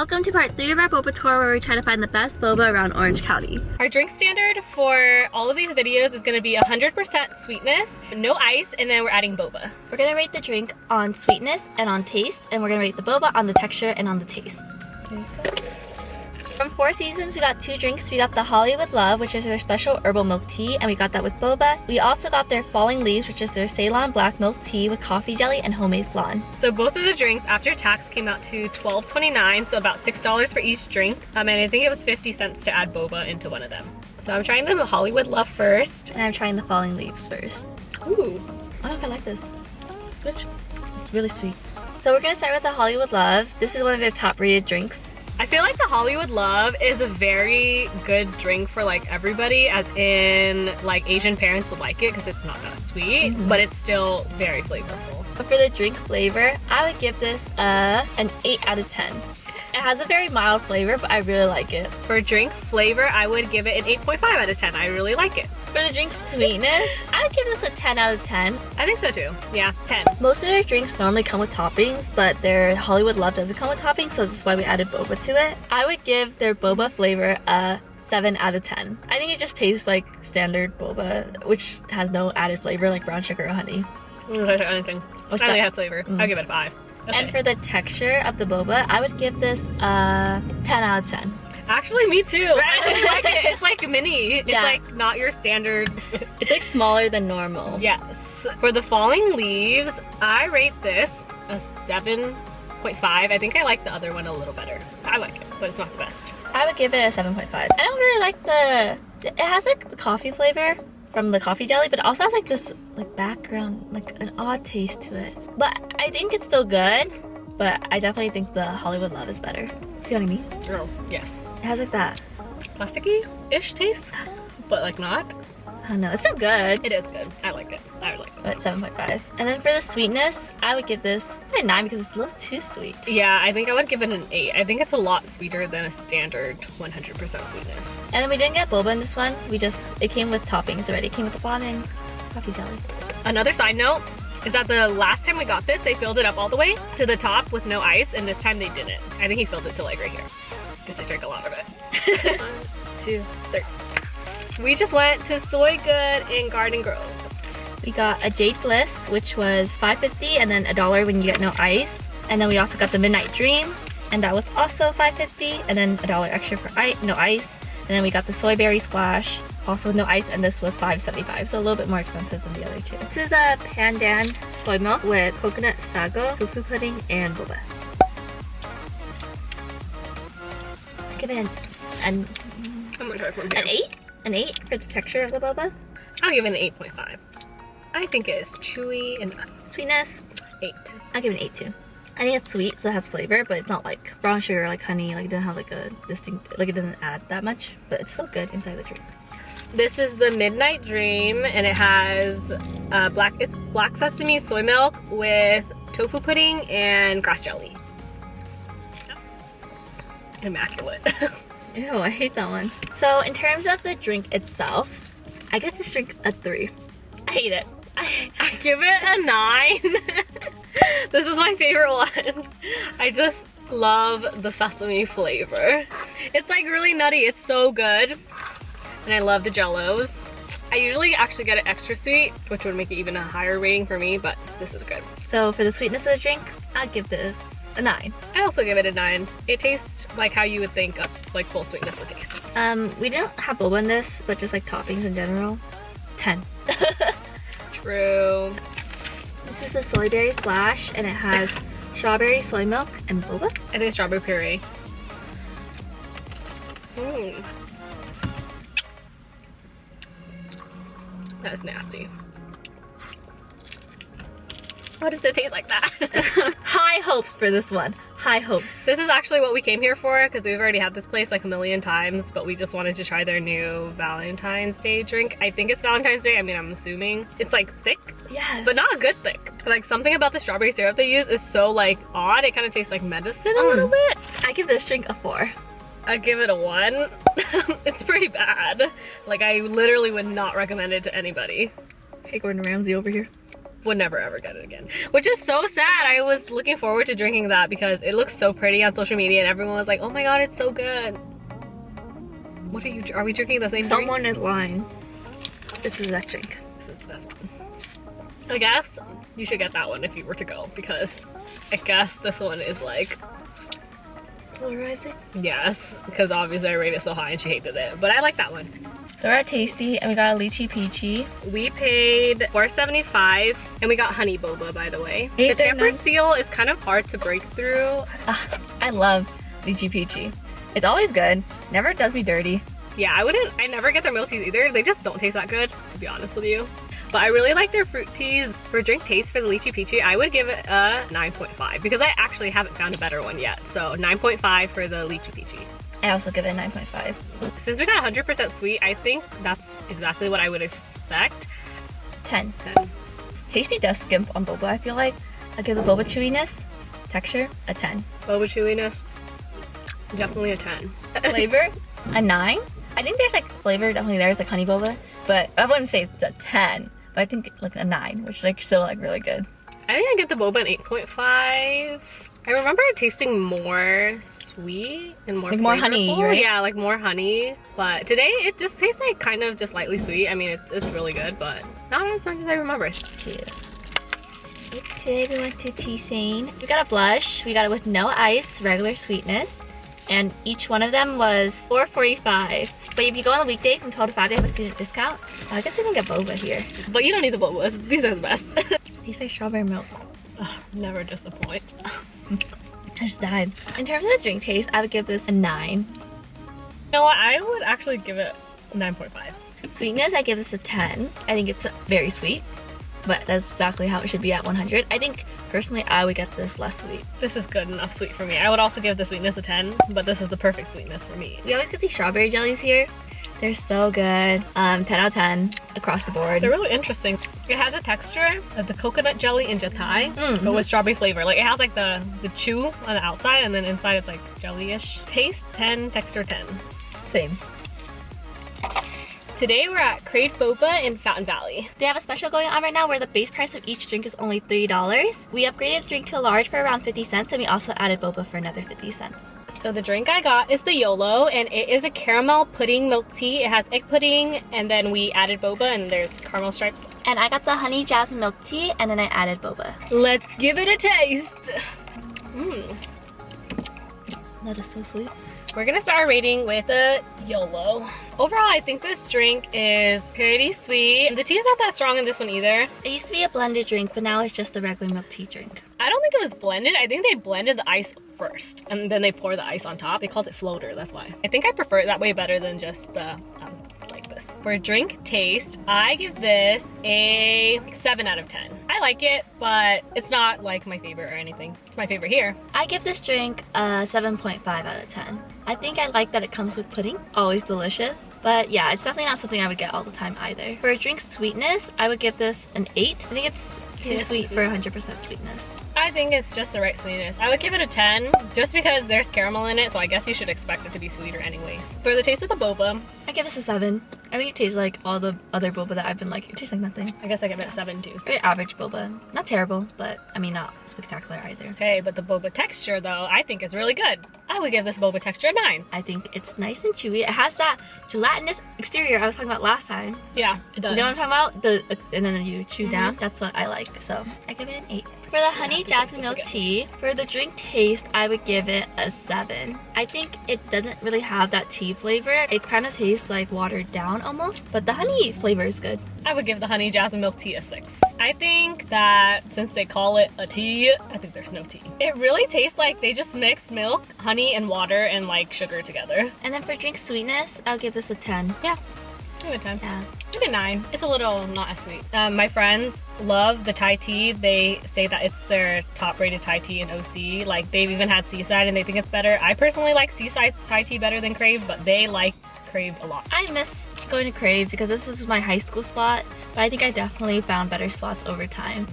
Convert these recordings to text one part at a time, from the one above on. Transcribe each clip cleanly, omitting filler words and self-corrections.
Welcome to part 3 of our boba tour where we try to find the best boba around Orange County. Our drink standard for all of these videos is going to be 100% sweetness, no ice, and then we're adding boba. We're going to rate the drink on sweetness and on taste, and we're going to rate the boba on the texture and on the taste. There you go. From Four Seasons, we got 2 drinks. We got the Hollywood Love, which is their special herbal milk tea, and we got that with boba. We also got their Falling Leaves, which is their Ceylon black milk tea with coffee jelly and homemade flan. So both of the drinks after tax came out to $12.29, so about $6 for each drink. And I think it was 50 cents to add boba into one of them. So I'm trying the Hollywood Love first. And I'm trying the Falling Leaves first. Ooh. I don't know if I like this. Switch. It's really sweet. So we're gonna start with the Hollywood Love. This is one of their top rated drinks. I feel like the Hollywood Love is a very good drink for like everybody, as in like Asian parents would like it because it's not that sweet, but it's still very flavorful. But for the drink flavor, I would give this an 8 out of 10. It has a very mild flavor, but I really like it. For drink flavor, I would give it an 8.5 out of 10. I really like it. For the drink sweetness, I would give this a 10 out of 10. I think so too. Yeah, 10. Most of their drinks normally come with toppings, but their Hollywood Love doesn't come with toppings, so this is why we added boba to it. I would give their boba flavor a 7 out of 10. I think it just tastes like standard boba, which has no added flavor like brown sugar or honey. Anything. I think it has flavor. I'll give it a 5. Okay. And for the texture of the boba, I would give this a 10 out of 10. Actually, me too. I really like it. It's like mini. It's like not your standard. It's like smaller than normal. Yes. For the Falling Leaves, I rate this a 7.5. I think I like the other one a little better. I like it, but it's not the best. I would give it a 7.5. I don't really like it has like the coffee flavor from the coffee jelly, but it also has like this like background, like an odd taste to it. But I think it's still good, but I definitely think the Hollywood Love is better. See what I mean? Oh, yes. It has like that plasticky-ish taste, but like not. I don't know, it's still good. It is good. I like it. I like it. But 7.5. And then for the sweetness, I would give this a 9 because it's a little too sweet. Yeah, I think I would give it an 8. I think it's a lot sweeter than a standard 100% sweetness. And then we didn't get boba in this one. It came with toppings already. It came with the flan and coffee jelly. Another side note is that the last time we got this, they filled it up all the way to the top with no ice, and this time they didn't. I think he filled it to like right here, because they drank a lot of it. 1, 2, 3. We just went to Soy Good in Garden Grove. We got a Jade Bliss, which was $5.50, and then $1 when you get no ice. And then we also got the Midnight Dream, and that was also $5.50, and then $1 extra for no ice. And then we got the Soy Berry Splash, also with no ice, and this was $5.75, so a little bit more expensive than the other two. This is a pandan soy milk with coconut sago, tofu pudding, and boba. I give it an 8? An 8 for the texture of the boba? I'll give it an 8.5. I think it is chewy enough. Sweetness? 8. I'll give it an 8 too. I think it's sweet, so it has flavor, but it's not like brown sugar, like honey, like it doesn't have like a distinct, like it doesn't add that much, but it's still good inside the drink. This is the Midnight Dream, and it has it's black sesame soy milk with tofu pudding and grass jelly. Immaculate. Ew, I hate that one. So in terms of the drink itself, I give this drink a 3. I hate it. I give it a 9. This is my favorite one. I just love the sesame flavor. It's like really nutty. It's so good. And I love the jellos. I usually actually get it extra sweet, which would make it even a higher rating for me, but this is good. So for the sweetness of the drink, I'd give this a 9. I also give it a 9. It tastes like how you would think of like full sweetness would taste. We didn't have boba in this, but just like toppings in general, 10. True. This is the Soy Berry Splash, and it has strawberry, soy milk, and boba. I think strawberry puree. That's nasty. Why does it taste like that? High hopes for this one. High hopes. This is actually what we came here for, because we've already had this place like a million times, but we just wanted to try their new Valentine's Day drink. I think it's Valentine's Day. I mean, I'm assuming. It's like thick. Yes. But not a good thick. Like something about the strawberry syrup they use is so like odd. It kind of tastes like medicine a little bit. I give this drink a 4. I give it a 1. It's pretty bad. Like I literally would not recommend it to anybody. Hey, Gordon Ramsay over here. would never ever get it again. Which is so sad. I was looking forward to drinking that because it looks so pretty on social media and everyone was like, oh my god, it's so good. What are we drinking the same Someone drink? is lying. This is that drink. This is the best one. I guess you should get that one if you were to go because I guess this one is like Polarizing? yes, because obviously I rated it so high and she hated it, but I like that one. So we're at Tasty and we got a lychee peachy. We paid $4.75 and we got honey boba, by the way. The 8.99. tamper seal is kind of hard to break through. I love lychee peachy. It's always good. Never does me dirty. Yeah, I never get their milk teas either. They just don't taste that good, to be honest with you. But I really like their fruit teas. For drink taste for the lychee peachy, I would give it a 9.5 because I actually haven't found a better one yet. So 9.5 for the lychee peachy. I also give it a 9.5. Since we got 100% sweet, I think that's exactly what I would expect. 10. 10. Tasty does skimp on boba, I feel like. I give the boba chewiness, texture, a 10. Boba chewiness, definitely a 10. Flavor, a 9. I think there's like flavor definitely there's like honey boba, but I wouldn't say it's a 10. But I think like a 9, which is like still like really good. I think I get the boba an 8.5. I remember it tasting more sweet and more like more honey, flavorful. right? Yeah, like more honey. But today it just tastes like kind of just lightly sweet. I mean, it's really good, but not as much as I remember. Today we went to Sane. We got a blush. We got it with no ice, regular sweetness. And each one of them was $4.45. But if you go on the weekday from 12 to 5, they have a student discount. So I guess we can get boba here. But you don't need the boba. These are the best. Tastes like strawberry milk. Ugh, never disappoint. I just died. In terms of the drink taste, I would give this a 9. You know what? I would actually give it 9.5. Sweetness, I give this a 10. I think it's very sweet, but that's exactly how it should be at 100. I think personally I would get this less sweet. This is good enough sweet for me. I would also give the sweetness a 10, but this is the perfect sweetness for me. We always get these strawberry jellies here. They're so good. 10 out of 10 across the board. They're really interesting. It has a texture of the coconut jelly in Jatai, but with strawberry flavor. Like it has like the chew on the outside and then inside it's like jelly-ish. Taste 10, texture 10. Same. Today we're at Craved Boba in Fountain Valley. They have a special going on right now where the base price of each drink is only $3. We upgraded the drink to a large for around 50 cents and we also added boba for another 50 cents. So the drink I got is the YOLO and it is a caramel pudding milk tea. It has egg pudding and then we added boba and there's caramel stripes. And I got the honey jasmine milk tea and then I added boba. Let's give it a taste. That is so sweet. We're gonna start rating with the YOLO. Overall, I think this drink is pretty sweet. The tea is not that strong in this one either. It used to be a blended drink, but now it's just a regular milk tea drink. I don't think it was blended. I think they blended the ice first and then they pour the ice on top. They called it floater, that's why. I think I prefer it that way better than just the like this. For drink taste, I give this a 7 out of 10. I like it, but it's not like my favorite or anything. It's my favorite here. I give this drink a 7.5 out of 10. I think I like that it comes with pudding. Always delicious. But yeah, it's definitely not something I would get all the time either. For a drink sweetness, I would give this an 8. I think it's too sweet for 100% sweetness. I think it's just the right sweetness. I would give it a 10 just because there's caramel in it, so I guess you should expect it to be sweeter anyways. For the taste of the boba, I give this a 7. I think it tastes like all the other boba that I've been like. It tastes like nothing. I guess I give it a 7 too. Very average boba. Not terrible, but I mean not spectacular either. Okay, but the boba texture though, I think is really good. I would give this boba texture a 9. I think it's nice and chewy. It has that gelatinous exterior I was talking about last time. Yeah, it does. You know what I'm talking about? And then you chew down. That's what I like. So I give it an 8. For the honey jasmine milk tea, for the drink taste, I would give it a 7. I think it doesn't really have that tea flavor. It kind of tastes like watered down almost, but the honey flavor is good. I would give the honey jasmine milk tea a 6. I think that since they call it a tea, I think there's no tea. It really tastes like they just mixed milk, honey, and water and like sugar together. And then for drink sweetness, I'll give this a 10. Yeah, give it a 10. Yeah. Maybe a 9. It's a little not as sweet. My friends love the Thai tea. They say that it's their top rated Thai tea in OC. Like they've even had Seaside and they think it's better. I personally like Seaside's Thai tea better than Crave, but they like Crave a lot. I miss going to Crave because this is my high school spot, but I think I definitely found better spots over time.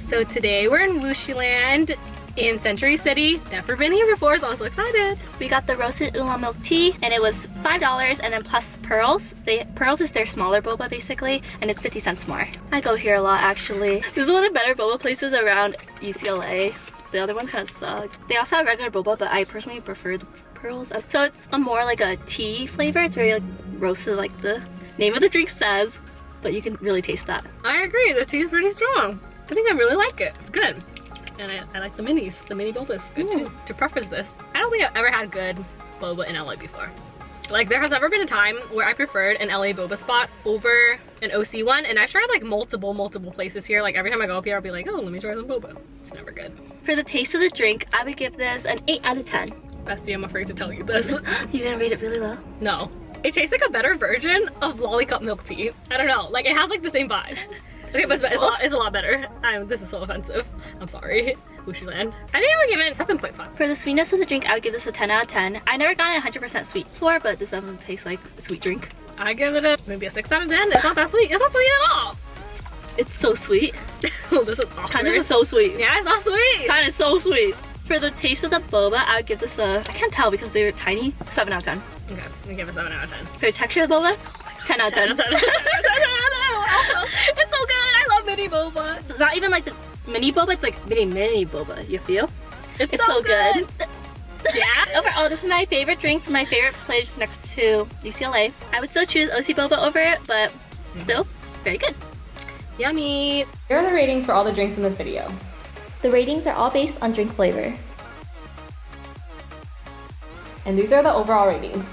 So today we're in Wushiland in Century City. Never been here before, so I'm so excited. We got the roasted oolong milk tea, and it was $5, and then plus pearls. Pearls is their smaller boba basically, and it's 50 cents more. I go here a lot actually. This is one of the better boba places around UCLA. The other one kind of sucked. They also have regular boba, but I personally prefer the pearls. So it's a more like a tea flavor. It's very like roasted, like the name of the drink says, but you can really taste that. I agree, the tea is pretty strong. I think I really like it. It's good. And I like the minis. The mini boba is good too. To preface this, I don't think I've ever had good boba in LA before. Like, there has never been a time where I preferred an LA boba spot over an OC one, and I've tried like multiple places here. Like every time I go up here, I'll be like, oh, let me try some boba. It's never good. For the taste of the drink, I would give this an 8 out of 10. Bestie, I'm afraid to tell you this. You gonna rate it really low? No. It tastes like a better version of lollipop milk tea. I don't know, like it has like the same vibes. Okay, but it's a lot better. This is so offensive. I'm sorry. Wushiland. I think I would give it a 7.5. For the sweetness of the drink, I would give this a 10 out of 10. I never gotten 100% sweet before, but this definitely tastes like a sweet drink. I give it maybe a 6 out of 10. It's not that sweet. It's not sweet at all. It's so sweet. Oh, this is awkward. Kind of so sweet. Yeah, it's not sweet. Kind of so sweet. For the taste of the boba, I would give this a, I can't tell because they're tiny, 7 out of 10. Okay, I'm gonna give it a 7 out of 10. For the texture of the boba, 10 out of 10. 10 out of 10. It's so good. I love mini boba. It's not even like the mini boba, it's like mini boba, you feel? It's so good. Yeah. Overall, this is my favorite drink from my favorite place next to UCLA. I would still choose OC boba over it, but still very good. Yummy. Here are the ratings for all the drinks in this video. The ratings are all based on drink flavor. And these are the overall ratings.